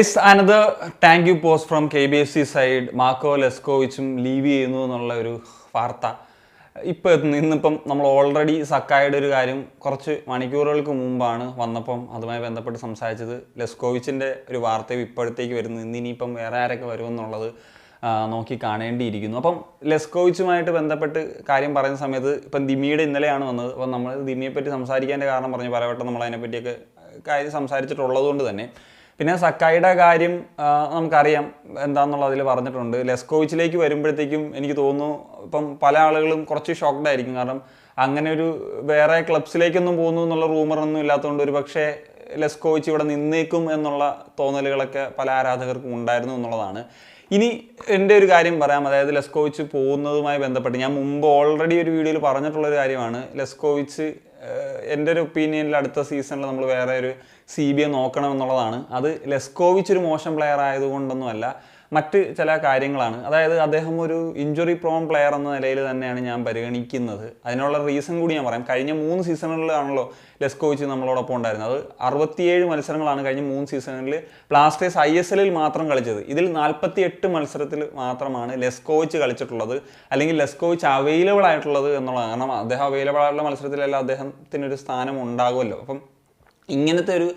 It's another thank you post from KBFC side. Marco ലെസ്കോവിച്ചും leave ചെയ്യുന്നു എന്നുള്ള ഒരു വാർത്ത ഇന്നിപ്പം നമ്മൾ ഓൾറെഡി സക്കായുടെ ഒരു കാര്യം കുറച്ച് മണിക്കൂറുകൾക്ക് മുമ്പാണ് വന്നപ്പം അതുമായി ബന്ധപ്പെട്ട് സംസാരിച്ചത്. ലെസ്കോവിച്ചിൻ്റെ ഒരു വാർത്തയും ഇപ്പോഴത്തേക്ക് വരുന്നു. ഇന്നിനിയിപ്പം വേറെ ആരൊക്കെ വരുമെന്നുള്ളത് നോക്കി കാണേണ്ടിയിരിക്കുന്നു. അപ്പം ലെസ്കോവിച്ചുമായിട്ട് ബന്ധപ്പെട്ട് കാര്യം പറയുന്ന സമയത്ത് ഇപ്പം ദിമിയുടെ ഇന്നലെയാണ് വന്നത്. അപ്പം നമ്മൾ ദിമിയെപ്പറ്റി സംസാരിക്കേണ്ട കാരണം പറഞ്ഞ് പലവട്ടം നമ്മൾ അതിനെപ്പറ്റിയൊക്കെ കാര്യം സംസാരിച്ചിട്ടുള്ളത് കൊണ്ട് തന്നെ പിന്നെ സക്കായുടെ കാര്യം നമുക്കറിയാം എന്താണെന്നുള്ളത് അതിൽ പറഞ്ഞിട്ടുണ്ട്. ലെസ്കോവിച്ചിലേക്ക് വരുമ്പോഴത്തേക്കും എനിക്ക് തോന്നുന്നു ഇപ്പം പല ആളുകളും കുറച്ച് ഷോക്ക്ഡ് ആയിരിക്കും. കാരണം അങ്ങനെ ഒരു വേറെ ക്ലബ്സിലേക്കൊന്നും പോകുന്നു എന്നുള്ള റൂമറൊന്നും ഇല്ലാത്തതുകൊണ്ട് ഒരു പക്ഷേ ലെസ്കോവിച്ച് ഇവിടെ നിന്നേക്കും എന്നുള്ള തോന്നലുകളൊക്കെ പല ആരാധകർക്കും ഉണ്ടായിരുന്നു എന്നുള്ളതാണ്. ഇനി എൻ്റെ ഒരു കാര്യം പറയാം, അതായത് ലെസ്കോവിച്ച് പോകുന്നതുമായി ബന്ധപ്പെട്ട് ഞാൻ മുമ്പ് ഓൾറെഡി ഒരു വീഡിയോയിൽ പറഞ്ഞിട്ടുള്ളൊരു കാര്യമാണ്. ലെസ്കോവിച്ച് എൻ്റെ ഒരു ഒപ്പീനിയനിൽ അടുത്ത സീസണിൽ നമ്മൾ വേറെ ഒരു CBA നോക്കണം എന്നുള്ളതാണ്. അത് ലെസ്കോവിച്ച് ഒരു മോശം പ്ലെയർ ആയതുകൊണ്ടൊന്നുമല്ല, മറ്റ് ചില കാര്യങ്ങളാണ്. അതായത് അദ്ദേഹം ഒരു ഇഞ്ചുറി പ്രോൺ പ്ലെയർ എന്ന നിലയിൽ തന്നെയാണ് ഞാൻ പരിഗണിക്കുന്നത്. അതിനുള്ള റീസൺ കൂടി ഞാൻ പറയാം. കഴിഞ്ഞ 3 സീസണുകളിലാണല്ലോ ലെസ്കോവിച്ച് നമ്മളോടൊപ്പം ഉണ്ടായിരുന്നത്. അത് 67 മത്സരങ്ങളാണ് കഴിഞ്ഞ 3 സീസണുകളിൽ ബ്ലാസ്റ്റേഴ്സ് ISL-ൽ മാത്രം കളിച്ചത്. ഇതിൽ 48 മത്സരത്തിൽ മാത്രമാണ് ലെസ്കോവിച്ച് കളിച്ചിട്ടുള്ളത്, അല്ലെങ്കിൽ ലെസ്കോവിച്ച് അവൈലബിൾ ആയിട്ടുള്ളത് എന്നുള്ളതാണ്. കാരണം അദ്ദേഹം അവൈലബിൾ ആയിട്ടുള്ള മത്സരത്തിലെല്ലാം അദ്ദേഹത്തിനൊരു സ്ഥാനം ഉണ്ടാകുമല്ലോ. അപ്പം ഇങ്ങനത്തെ ഒരു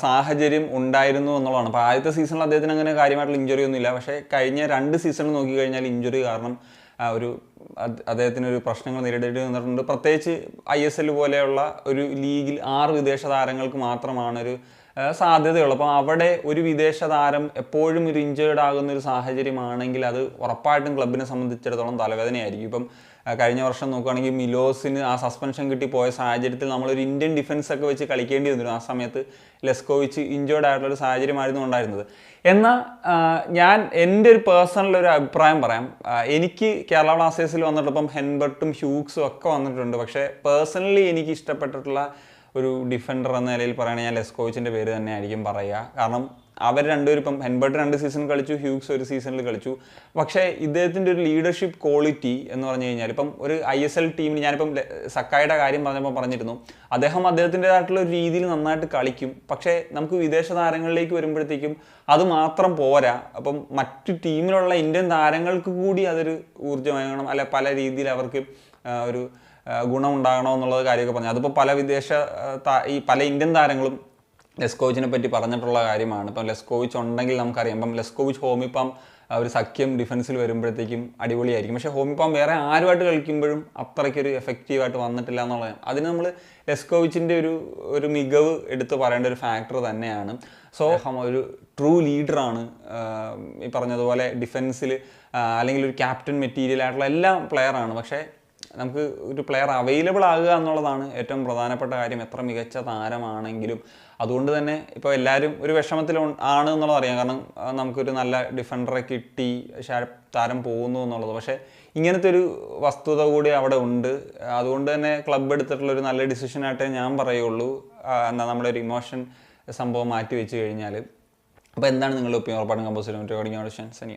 സാഹചര്യം ഉണ്ടായിരുന്നു എന്നുള്ളതാണ്. അപ്പോൾ ആദ്യത്തെ സീസണിൽ അദ്ദേഹത്തിന് അങ്ങനെ കാര്യമായിട്ടുള്ള ഇഞ്ചുറി ഒന്നുമില്ല. പക്ഷേ കഴിഞ്ഞ 2 സീസണിൽ നോക്കിക്കഴിഞ്ഞാൽ ഇഞ്ചുറി കാരണം അദ്ദേഹത്തിനൊരു പ്രശ്നങ്ങൾ നേരിടേണ്ടി വന്നിട്ടുണ്ട്. പ്രത്യേകിച്ച് ISL പോലെയുള്ള ഒരു ലീഗിൽ 6 വിദേശ താരങ്ങൾക്ക് മാത്രമാണൊരു സാധ്യതയുള്ളൂ. അപ്പോൾ അവിടെ ഒരു വിദേശ താരം എപ്പോഴും ഒരു ഇഞ്ചേർഡ് ആകുന്ന ഒരു സാഹചര്യമാണെങ്കിൽ അത് ഉറപ്പായിട്ടും ക്ലബിനെ സംബന്ധിച്ചിടത്തോളം തലവേദനയായിരിക്കും. ഇപ്പം കഴിഞ്ഞ വർഷം നോക്കുകയാണെങ്കിൽ മിലോസിന് ആ സസ്പെൻഷൻ കിട്ടി പോയ സാഹചര്യത്തിൽ നമ്മളൊരു ഇന്ത്യൻ ഡിഫൻസ് ഒക്കെ വെച്ച് കളിക്കേണ്ടി വന്നിരുന്നു. ആ സമയത്ത് ലെസ്കോവിച്ച് ഇഞ്ചേർഡ് ആയിട്ടുള്ളൊരു സാഹചര്യമായിരുന്നു ഉണ്ടായിരുന്നത്. എന്നാൽ ഞാൻ എൻ്റെ ഒരു പേഴ്സണൽ ഒരു അഭിപ്രായം പറയാം. എനിക്ക് കേരള ബ്ലാസ്റ്റേഴ്സിൽ വന്നിട്ടിപ്പം ഹെൻബർട്ടും ഹ്യൂഗ്സും ഒക്കെ വന്നിട്ടുണ്ട്. പക്ഷേ പേഴ്സണലി എനിക്ക് ഇഷ്ടപ്പെട്ടിട്ടുള്ള ഒരു ഡിഫൻഡർ എന്ന നിലയിൽ പറയുകയാണെങ്കിൽ ഞാൻ ലെസ്കോവിച്ചിൻ്റെ പേര് തന്നെ ആയിരിക്കും പറയുക. കാരണം അവർ രണ്ടുപേരും ഇപ്പം ഹെൻബർട്ട് 2 സീസൺ കളിച്ചു, ഹ്യൂഗ്സ് 1 സീസണിൽ കളിച്ചു. പക്ഷേ ഇദ്ദേഹത്തിൻ്റെ ഒരു ലീഡർഷിപ്പ് ക്വാളിറ്റി എന്ന് പറഞ്ഞു കഴിഞ്ഞാൽ ഇപ്പം ഒരു ISL ടീമിന് ഞാനിപ്പം സക്കായുടെ കാര്യം പറഞ്ഞപ്പോൾ പറഞ്ഞിരുന്നു, അദ്ദേഹത്തിൻ്റെതായിട്ടുള്ള ഒരു രീതിയിൽ നന്നായിട്ട് കളിക്കും. പക്ഷേ നമുക്ക് വിദേശ താരങ്ങളിലേക്ക് വരുമ്പോഴത്തേക്കും അത് മാത്രം പോരാ. അപ്പം മറ്റു ടീമിലുള്ള ഇന്ത്യൻ താരങ്ങൾക്ക് കൂടി അതൊരു ഊർജ്ജമാകണം, അല്ലെ പല രീതിയിൽ അവർക്ക് ഒരു ഗുണമുണ്ടാകണം എന്നുള്ളത് കാര്യമൊക്കെ പറഞ്ഞു. അതിപ്പോൾ പല ഇന്ത്യൻ താരങ്ങളും ലെസ്കോവിച്ചിനെ പറ്റി പറഞ്ഞിട്ടുള്ള കാര്യമാണ്. ഇപ്പം ലെസ്കോവിച്ച് ഉണ്ടെങ്കിൽ നമുക്കറിയാം. ഇപ്പം ലെസ്കോവിച്ച് ഹോമിപ്പം ഒരു സഖ്യം ഡിഫൻസിൽ വരുമ്പോഴത്തേക്കും അടിപൊളിയായിരിക്കും. പക്ഷേ ഹോമിപ്പം വേറെ ആരുമായിട്ട് കളിക്കുമ്പോഴും അത്രയ്ക്കൊരു എഫക്റ്റീവായിട്ട് വന്നിട്ടില്ല എന്നുള്ളതാണ്. അതിന് നമ്മൾ ലെസ്കോവിച്ചിൻ്റെ ഒരു മികവ് എടുത്ത് പറയേണ്ട ഒരു ഫാക്ടർ തന്നെയാണ്. സോ ഒരു ട്രൂ ലീഡറാണ്. ഈ പറഞ്ഞതുപോലെ ഡിഫൻസിൽ അല്ലെങ്കിൽ ഒരു ക്യാപ്റ്റൻ മെറ്റീരിയൽ ആയിട്ടുള്ള എല്ലാ പ്ലെയറാണ്. പക്ഷേ നമുക്ക് ഒരു പ്ലെയർ അവൈലബിൾ ആകുക എന്നുള്ളതാണ് ഏറ്റവും പ്രധാനപ്പെട്ട കാര്യം, എത്ര മികച്ച താരമാണെങ്കിലും. അതുകൊണ്ട് തന്നെ ഇപ്പോൾ എല്ലാവരും ഒരു വിഷമത്തിൽ ആണ് എന്നുള്ളത് അറിയാം. കാരണം നമുക്കൊരു നല്ല ഡിഫൻഡറെ കിട്ടി, താരം പോകുന്നു എന്നുള്ളത്. പക്ഷേ ഇങ്ങനത്തെ ഒരു വസ്തുത കൂടി അവിടെ ഉണ്ട്. അതുകൊണ്ട് തന്നെ ക്ലബ്ബ് എടുത്തിട്ടുള്ളൊരു നല്ല ഡിസിഷനായിട്ടേ ഞാൻ പറയുള്ളൂ. നമ്മുടെ ഒരു ഇമോഷൻ സംഭവം മാറ്റി വെച്ച് കഴിഞ്ഞാൽ. അപ്പോൾ എന്താണ് നിങ്ങളുടെ ഒപ്പീനിയൻ? ഉറപ്പായിട്ടും കമ്പോസ് ചെയ്യാൻ സനിയ.